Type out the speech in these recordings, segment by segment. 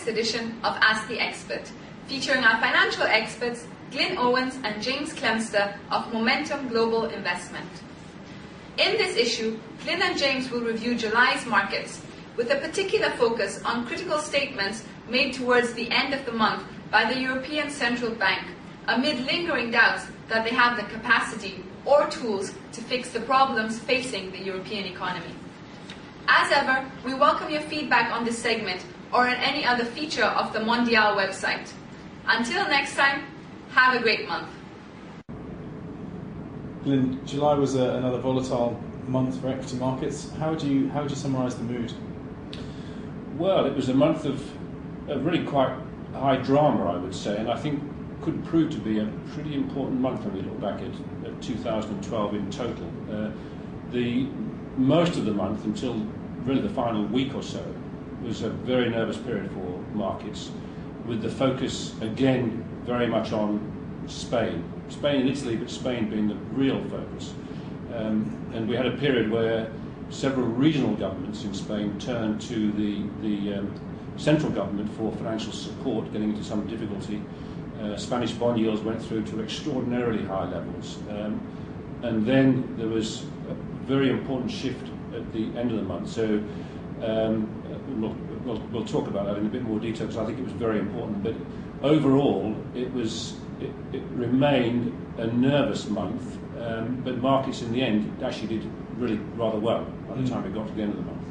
next edition of Ask the Expert, featuring our financial experts Glyn Owens and James Clemster of Momentum Global Investment. In this issue, Glyn and James will review July's markets, with a particular focus on critical statements made towards the end of the month by the European Central Bank, amid lingering doubts that they have the capacity or tools to fix the problems facing the European economy. As ever, we welcome your feedback on this segment or on any other feature of the Mondial website. Until next time, have a great month. Glyn, July was another volatile month for equity markets. How would you summarise the mood? Well, it was a month of really quite high drama, I would say, and I think could prove to be a pretty important month when we look back at 2012 in total. The most of the month, until really the final week or so, was a very nervous period for markets, with the focus again very much on Spain and Italy, but Spain being the real focus. And we had a period where several regional governments in Spain turned to the central government for financial support, getting into some difficulty. Spanish bond yields went through to extraordinarily high levels. And then there was a very important shift at the end of the month. So we'll talk about that in a bit more detail, because I think it was very important. But overall, it remained a nervous month, but markets in the end actually did really rather well by the time we got to the end of the month.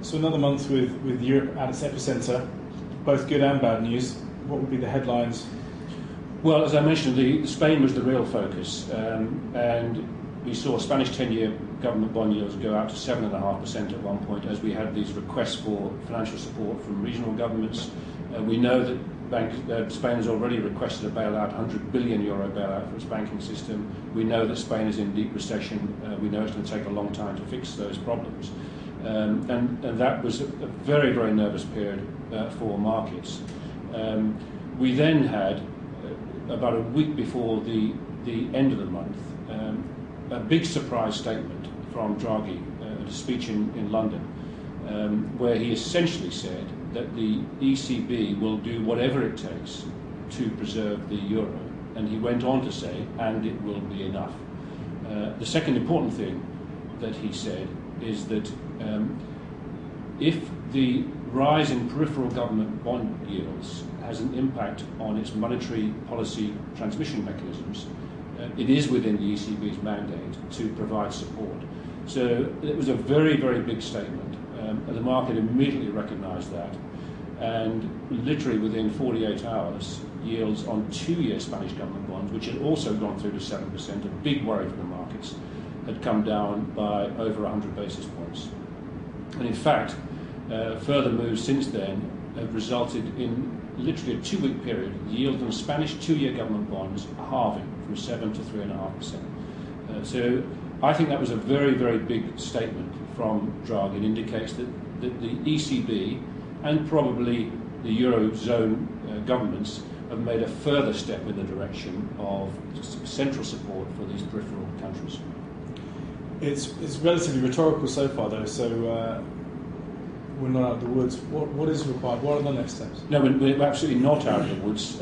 So another month with Europe at its epicentre, both good and bad news. What would be the headlines? Well, as I mentioned, Spain was the real focus, and we saw Spanish 10-year government bond yields go out to 7.5% at one point, as we had these requests for financial support from regional governments. We know that Spain has already requested a bailout, €100 billion bailout for its banking system. We know that Spain is in deep recession. We know it's going to take a long time to fix those problems. And that was a very, very nervous period for markets. We then had, about a week before the end of the month, a big surprise statement from Draghi at a speech in London, where he essentially said that the ECB will do whatever it takes to preserve the euro. And he went on to say, and it will be enough. The second important thing that he said is that if the rise in peripheral government bond yields has an impact on its monetary policy transmission mechanisms, it is within the ECB's mandate to provide support. So it was a very, very big statement. And the market immediately recognised that. And literally within 48 hours, yields on 2-year Spanish government bonds, which had also gone through to 7%, a big worry for the markets, had come down by over 100 basis points. And in fact, further moves since then have resulted in literally a 2-week period, yield on Spanish 2-year government bonds halving from 7 to 3.5%. So I think that was a very, very big statement from Draghi. It indicates that the ECB and probably the Eurozone governments have made a further step in the direction of central support for these peripheral countries. It's relatively rhetorical so far, though, so we're not out of the woods. What is required? What are the next steps? No, we're absolutely not out of the woods.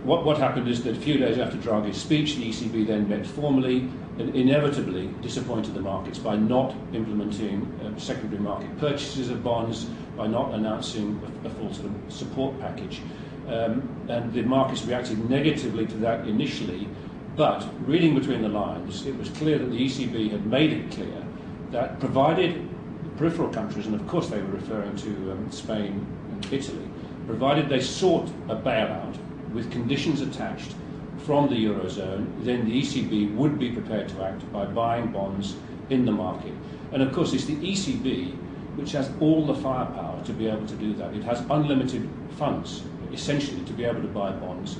What happened is that a few days after Draghi's speech, the ECB then met formally and inevitably disappointed the markets by not implementing secondary market purchases of bonds, by not announcing a full sort of support package. And the markets reacted negatively to that initially, but reading between the lines, it was clear that the ECB had made it clear that provided the peripheral countries, and of course they were referring to Spain and Italy, provided they sought a bailout with conditions attached from the Eurozone, then the ECB would be prepared to act by buying bonds in the market. And of course it's the ECB which has all the firepower to be able to do that. It has unlimited funds, essentially, to be able to buy bonds.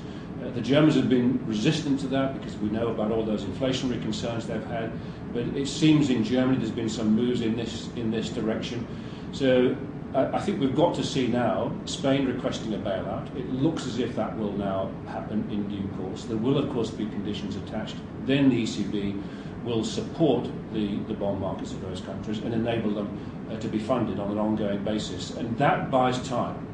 The Germans have been resistant to that because we know about all those inflationary concerns they've had, but it seems in Germany there's been some moves in this direction. So I think we've got to see now Spain requesting a bailout. It looks as if that will now happen in due course. There will, of course, be conditions attached. Then the ECB will support the bond markets of those countries and enable them to be funded on an ongoing basis. And that buys time.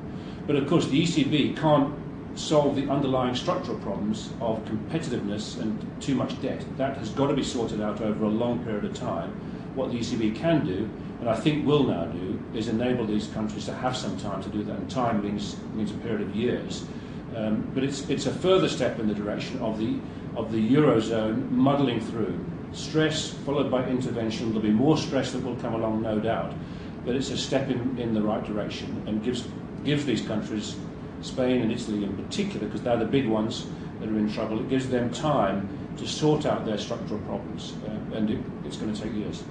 But of course the ECB can't solve the underlying structural problems of competitiveness and too much debt. That has got to be sorted out over a long period of time. What the ECB can do, and I think will now do, is enable these countries to have some time to do that, and time means a period of years. But it's a further step in the direction of the Eurozone muddling through. Stress followed by intervention. There'll be more stress that will come along, no doubt, but it's a step in the right direction and gives these countries, Spain and Italy in particular, because they're the big ones that are in trouble, it gives them time to sort out their structural problems, and it's going to take years.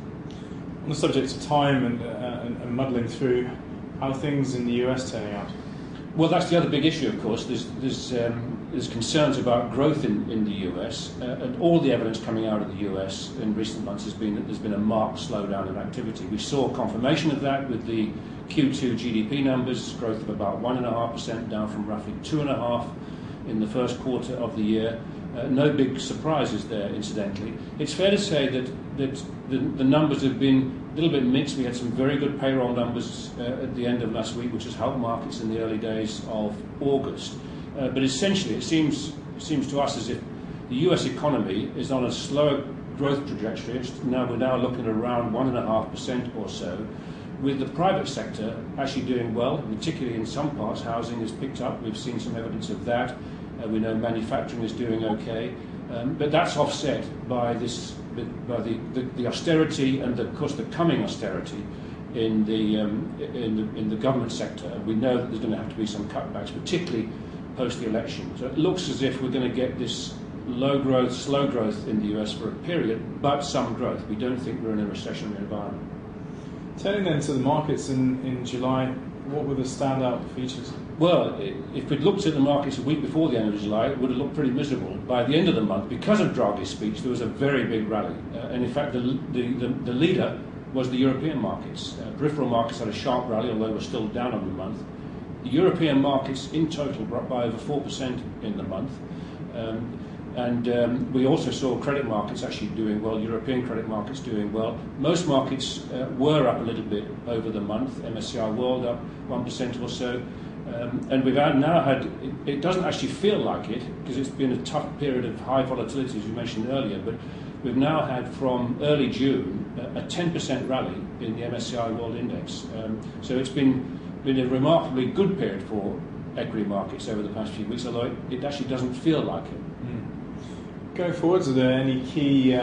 On the subject of time and muddling through, how are things in the US turning out? Well, that's the other big issue, of course. There's concerns about growth in the US, and all the evidence coming out of the US in recent months has been that there's been a marked slowdown in activity. We saw confirmation of that with the Q2 GDP numbers, growth of about 1.5%, down from roughly 2.5% in the first quarter of the year. No big surprises there, incidentally. It's fair to say that the numbers have been a little bit mixed. We had some very good payroll numbers at the end of last week, which has helped markets in the early days of August. But essentially, it seems to us as if the US economy is on a slower growth trajectory. We're now looking at around 1.5% or so, with the private sector actually doing well, particularly in some parts. Housing has picked up. We've seen some evidence of that. We know manufacturing is doing okay, but that's offset by the austerity and of course the coming austerity in the government sector. We know that there's going to have to be some cutbacks, particularly post the election. So it looks as if we're going to get this low growth, slow growth in the US for a period, but some growth. We don't think we're in a recessionary environment. Turning then to the markets in July, what were the standout features? Well, if we'd looked at the markets a week before the end of July, it would have looked pretty miserable. By the end of the month, because of Draghi's speech, there was a very big rally. And in fact, the leader was the European markets. Peripheral markets had a sharp rally, although we're still down on the month. The European markets in total were up by over 4% in the month. And we also saw credit markets actually doing well, European credit markets doing well. Most markets were up a little bit over the month. MSCI World up 1% or so. And we've now had, it doesn't actually feel like it, because it's been a tough period of high volatility, as you mentioned earlier, but we've now had from early June a 10% rally in the MSCI World Index. So it's been a remarkably good period for equity markets over the past few weeks, although it actually doesn't feel like it. Going forwards, are there any key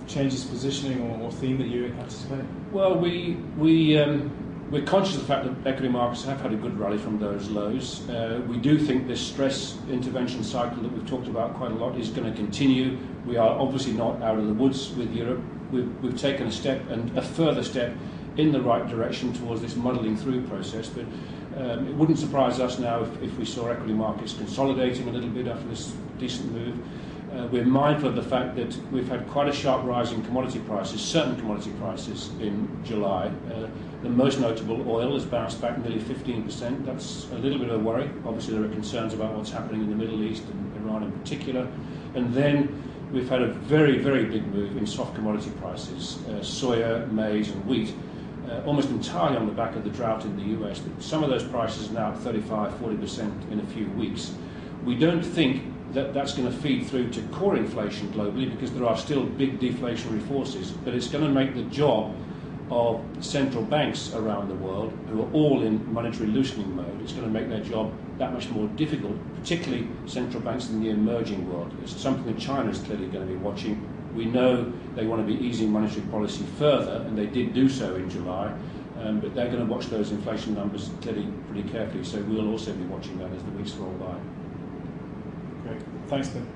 changes to positioning or theme that you anticipate? Well, we're conscious of the fact that equity markets have had a good rally from those lows. We do think this stress intervention cycle that we've talked about quite a lot is going to continue. We are obviously not out of the woods with Europe. We've taken a step and a further step in the right direction towards this muddling through process, but it wouldn't surprise us now if we saw equity markets consolidating a little bit after this decent move. We're mindful of the fact that we've had quite a sharp rise in commodity prices, certain commodity prices in July. The most notable, oil, has bounced back nearly 15%. That's a little bit of a worry. Obviously there are concerns about what's happening in the Middle East and Iran in particular. And then we've had a very, very big move in soft commodity prices, soya, maize and wheat, almost entirely on the back of the drought in the US. But some of those prices are now at 35-40% in a few weeks. We don't think that that's going to feed through to core inflation globally, because there are still big deflationary forces, but it's going to make the job of central banks around the world, who are all in monetary loosening mode, it's going to make their job that much more difficult, particularly central banks in the emerging world. It's something that China is clearly going to be watching. We know they want to be easing monetary policy further, and they did do so in July, but they're going to watch those inflation numbers clearly pretty carefully, so we'll also be watching that as the weeks roll by. Great. Thanks, Ben.